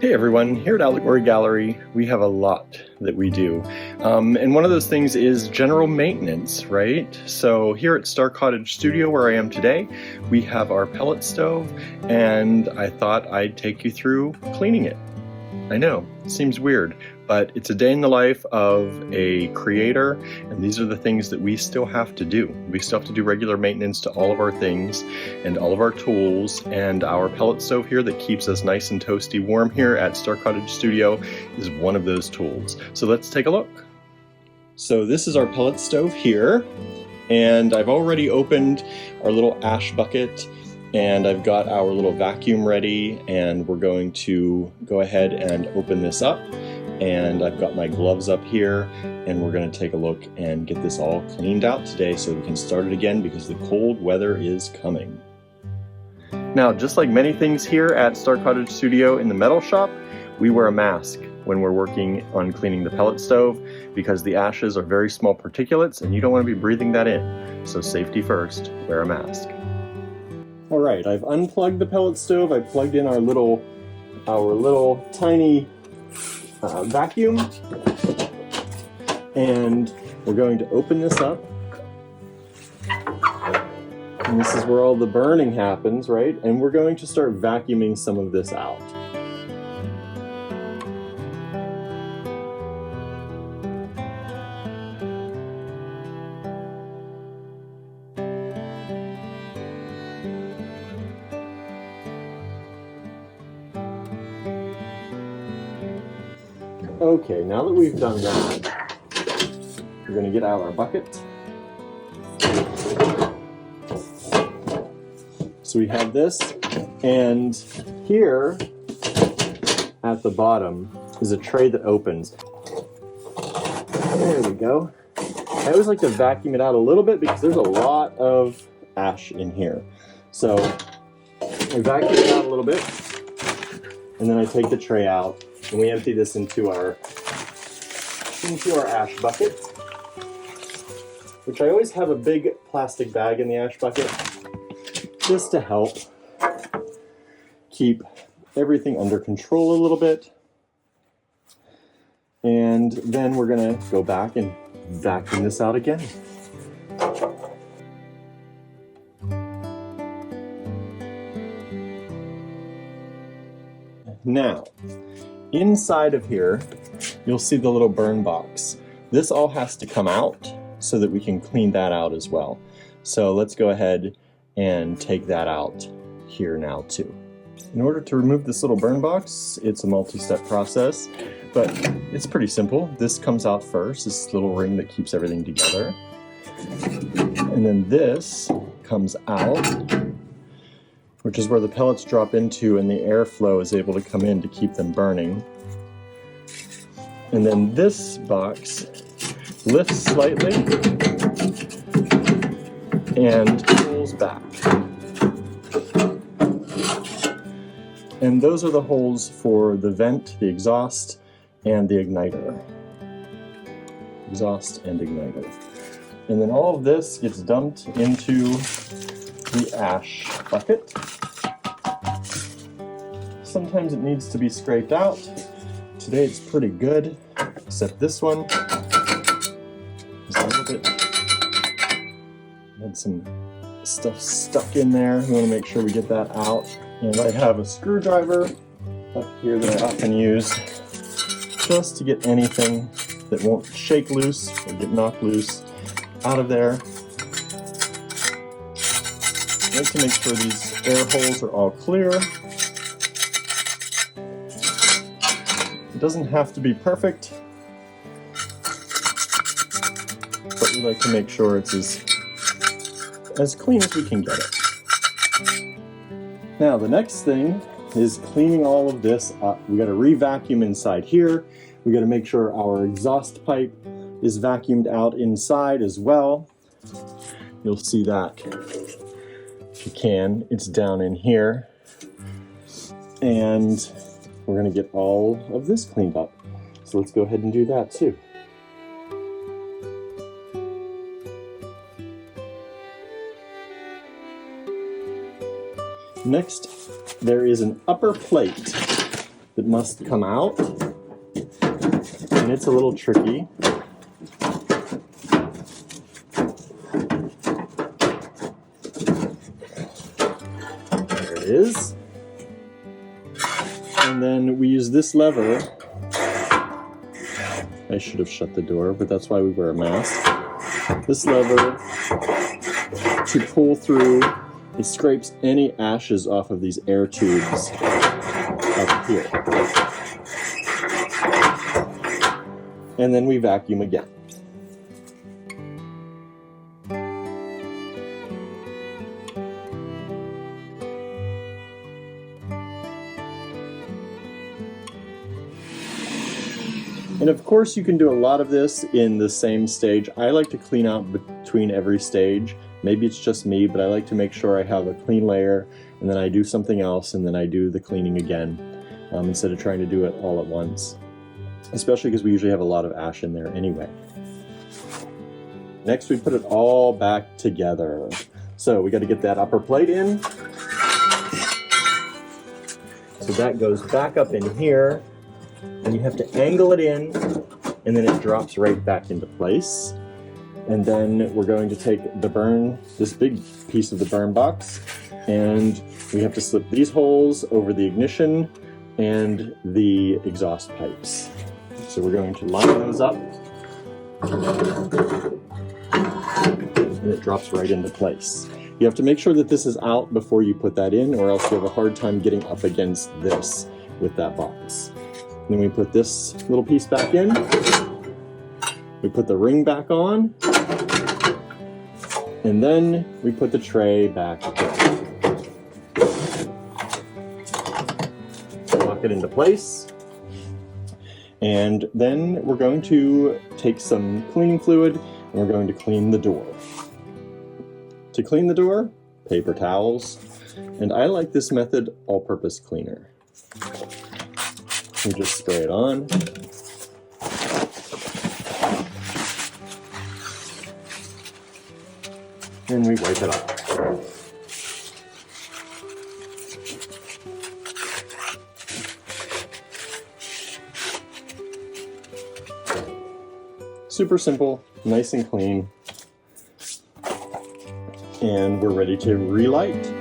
Hey everyone, here at Allegory Gallery, we have a lot that we do. And one of those things is general maintenance, right? So here at Cottage Studio, where I am today, we have our pellet stove, and I thought I'd take you through cleaning it. I know, it seems weird, but it's a day in the life of a creator, and these are the things that we still have to do. We still have to do regular maintenance to all of our things and all of our tools, and our pellet stove here that keeps us nice and toasty warm here at Cottage Studio is one of those tools. So let's take a look. So this is our pellet stove here, and I've already opened our little ash bucket, and I've got our little vacuum ready, and we're going to go ahead and open this up. And I've got my gloves up here, and we're going to take a look and get this all cleaned out today so we can start it again because the cold weather is coming. Now, just like many things here at Cottage Studio in the metal shop, we wear a mask when we're working on cleaning the pellet stove because the ashes are very small particulates and you don't want to be breathing that in. So safety first, wear a mask. All right, I've unplugged the pellet stove. I plugged in our little tiny vacuum, and we're going to open this up, and this is where all the burning happens, right? And we're going to start vacuuming some of this out. Okay, now that we've done that, we're going to get out our bucket. So we have this, and here at the bottom is a tray that opens. There we go. I always like to vacuum it out a little bit because there's a lot of ash in here. So I vacuum it out a little bit, and then I take the tray out. And we empty this into our ash bucket, which I always have a big plastic bag in the ash bucket just to help keep everything under control a little bit. And then we're going to go back and vacuum this out again. Now, inside of here, you'll see the little burn box. This all has to come out so that we can clean that out as well. So let's go ahead and take that out here now too. In order to remove this little burn box, it's a multi-step process, but it's pretty simple. This comes out first, this little ring that keeps everything together. And then this comes out, which is where the pellets drop into and the airflow is able to come in to keep them burning. And then this box lifts slightly and pulls back. And those are the holes for the vent, the exhaust, and the igniter. Exhaust and igniter. And then all of this gets dumped into the ash bucket. Sometimes it needs to be scraped out. Today it's pretty good, except this one is a little bit, had some stuff stuck in there. We want to make sure we get that out. And I have a screwdriver up here that I often use just to get anything that won't shake loose or get knocked loose out of there. I like to make sure these air holes are all clear. It doesn't have to be perfect, but we like to make sure it's as clean as we can get it. Now the next thing is cleaning all of this up. We got to re-vacuum inside here. We got to make sure our exhaust pipe is vacuumed out inside as well. You'll see that if you can. It's down in here. And we're going to get all of this cleaned up. So let's go ahead and do that too. Next, there is an upper plate that must come out, and it's a little tricky. There it is. And then we use this lever. I should have shut the door, but that's why we wear a mask. This lever to pull through, it scrapes any ashes off of these air tubes up here. And then we vacuum again. And of course you can do a lot of this in the same stage. I like to clean out between every stage. Maybe it's just me, but I like to make sure I have a clean layer, and then I do something else, and then I do the cleaning again, instead of trying to do it all at once. Especially because we usually have a lot of ash in there anyway. Next we put it all back together. So we got to get that upper plate in. So that goes back up in here. And you have to angle it in, and then it drops right back into place. And then we're going to take this big piece of the burn box, and we have to slip these holes over the ignition and the exhaust pipes. So we're going to line those up, and it drops right into place. You have to make sure that this is out before you put that in, or else you have a hard time getting up against this with that box. Then we put this little piece back in. We put the ring back on. And then we put the tray back in. Lock it into place. And then we're going to take some cleaning fluid and we're going to clean the door. To clean the door, paper towels. And I like this method, all-purpose cleaner. We just spray it on. And we wipe it off. Super simple, nice and clean. And we're ready to relight.